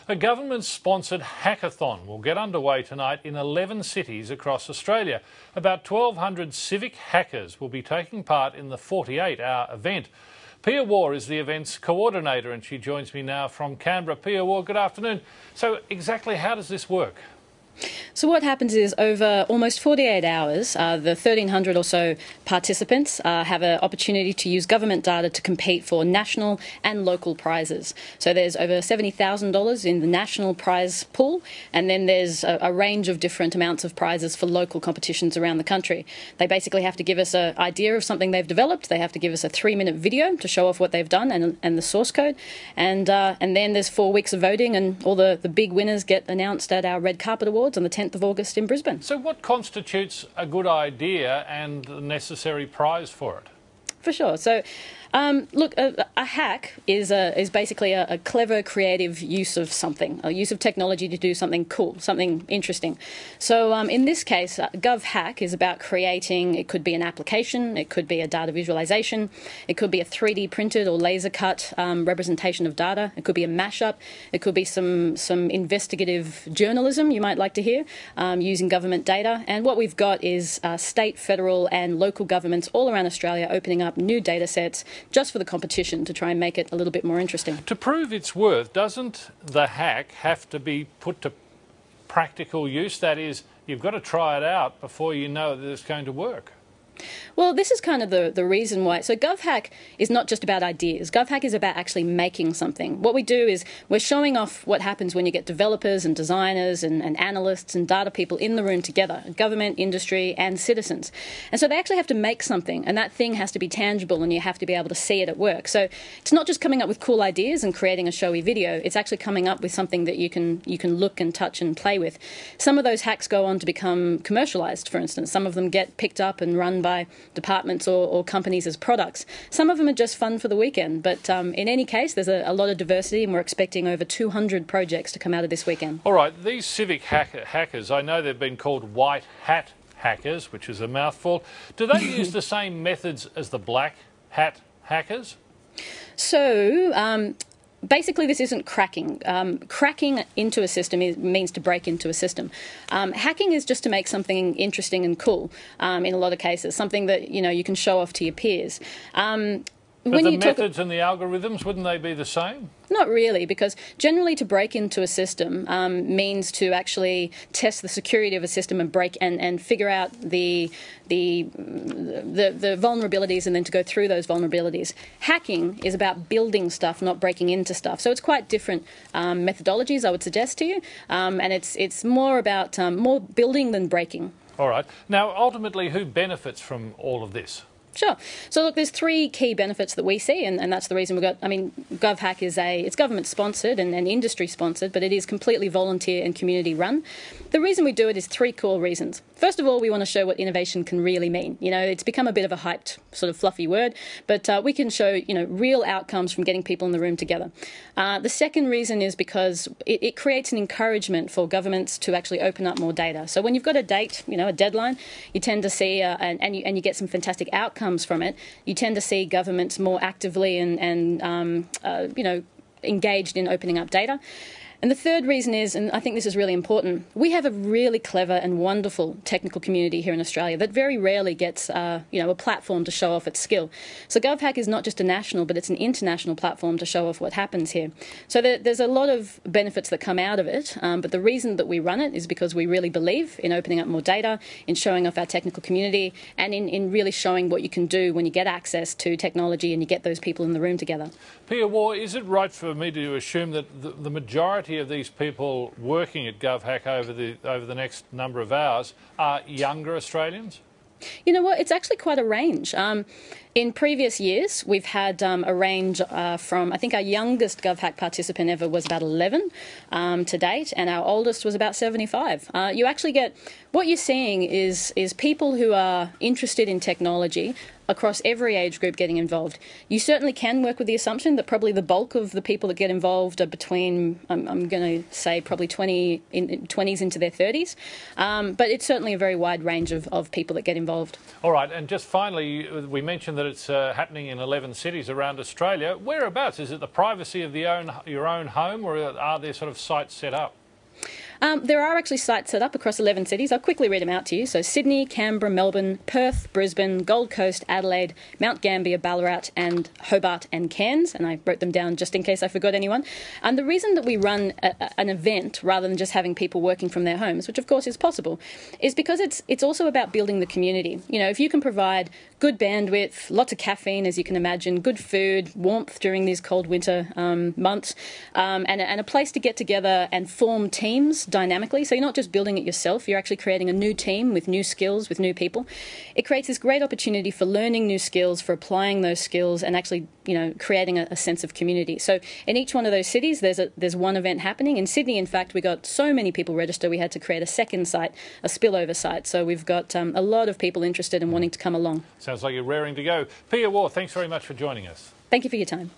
A government-sponsored hackathon will get underway tonight in 11 cities across Australia. About 1,200 civic hackers will be taking part in the 48-hour event. Pia Waugh is the event's coordinator and she joins me now from Canberra. Pia Waugh, good afternoon. So exactly how does this work? So what happens is over almost 48 hours, the 1,300 or so participants have an opportunity to use government data to compete for national and local prizes. So there's over $70,000 in the national prize pool, and then there's a range of different amounts of prizes for local competitions around the country. They basically have to give us an idea of something they've developed. They have to give us a 3-minute video to show off what they've done and the source code. And then there's 4 weeks of voting, and all the big winners get announced at our Red Carpet Awards on the 10th of August in Brisbane. So what constitutes a good idea and the necessary prize for it? For sure. So, look, a hack is basically a clever, creative use of something, a use of technology to do something cool, something interesting. So in this case, GovHack is about creating, it could be an application, it could be a data visualization, it could be a 3D printed or laser cut representation of data, it could be a mashup, it could be some investigative journalism you might like to hear using government data. And what we've got is state, federal and local governments all around Australia opening up new data sets just for the competition to try and make it a little bit more interesting. To prove its worth, doesn't the hack have to be put to practical use? That is, you've got to try it out before you know that it's going to work. Well, this is kind of the reason why. So GovHack is not just about ideas. GovHack is about actually making something. What we do is we're showing off what happens when you get developers and designers and analysts and data people in the room together, government, industry and citizens. And so they actually have to make something, and that thing has to be tangible and you have to be able to see it at work. So it's not just coming up with cool ideas and creating a showy video. It's actually coming up with something that you can look and touch and play with. Some of those hacks go on to become commercialized, for instance. Some of them get picked up and run by departments or companies as products. Some of them are just fun for the weekend, but in any case, there's a lot of diversity and we're expecting over 200 projects to come out of this weekend. All right, these civic hackers, I know they've been called white hat hackers, which is a mouthful. Do they use the same methods as the black hat hackers? So, basically, this isn't cracking. Cracking into a system means to break into a system. Hacking is just to make something interesting and cool, in a lot of cases, something that you can show off to your peers. But the methods and the algorithms, wouldn't they be the same? Not really, because generally to break into a system means to actually test the security of a system and break and figure out the vulnerabilities and then to go through those vulnerabilities. Hacking is about building stuff, not breaking into stuff. So it's quite different methodologies, I would suggest to you, and it's more about more building than breaking. All right. Now, ultimately, who benefits from all of this? Sure. So look, there's 3 key benefits that we see, and that's the reason we've got, GovHack it's government sponsored and industry sponsored, but it is completely volunteer and community run. The reason we do it is 3 core reasons. First of all, we want to show what innovation can really mean. It's become a bit of a hyped, sort of fluffy word, but we can show, real outcomes from getting people in the room together. The second reason is because it creates an encouragement for governments to actually open up more data. So when you've got a date, a deadline, you tend to see, and you get some fantastic outcomes from it, you tend to see governments more actively and engaged in opening up data. And the third reason is, and I think this is really important, we have a really clever and wonderful technical community here in Australia that very rarely gets, a platform to show off its skill. So GovHack is not just a national, but it's an international platform to show off what happens here. So there's a lot of benefits that come out of it, but the reason that we run it is because we really believe in opening up more data, in showing off our technical community, and in really showing what you can do when you get access to technology and you get those people in the room together. Pia Waugh, is it right for me to assume that the majority of these people working at GovHack over the next number of hours are younger Australians? You know what? It's actually quite a range. In previous years, we've had a range from, I think our youngest GovHack participant ever was about 11 to date, and our oldest was about 75. You actually get, what you're seeing is people who are interested in technology, across every age group getting involved. You certainly can work with the assumption that probably the bulk of the people that get involved are between, I'm going to say, probably 20s into their 30s. But it's certainly a very wide range of people that get involved. All right, and just finally, we mentioned that it's happening in 11 cities around Australia. Whereabouts? Is it the privacy of your own home, or are there sort of sites set up? There are actually sites set up across 11 cities. I'll quickly read them out to you. So Sydney, Canberra, Melbourne, Perth, Brisbane, Gold Coast, Adelaide, Mount Gambier, Ballarat and Hobart and Cairns. And I wrote them down just in case I forgot anyone. And the reason that we run an event rather than just having people working from their homes, which of course is possible, is because it's also about building the community. You know, if you can provide good bandwidth, lots of caffeine, as you can imagine, good food, warmth during these cold winter months, and a place to get together and form teams dynamically. So you're not just building it yourself, you're actually creating a new team with new skills, with new people. It creates this great opportunity for learning new skills, for applying those skills and actually, you know, creating a sense of community. So in each one of those cities, there's one event happening. In Sydney, in fact, we got so many people register, we had to create a second site, a spillover site. So we've got a lot of people interested and wanting to come along. Sounds like you're raring to go. Pia Waugh, thanks very much for joining us. Thank you for your time.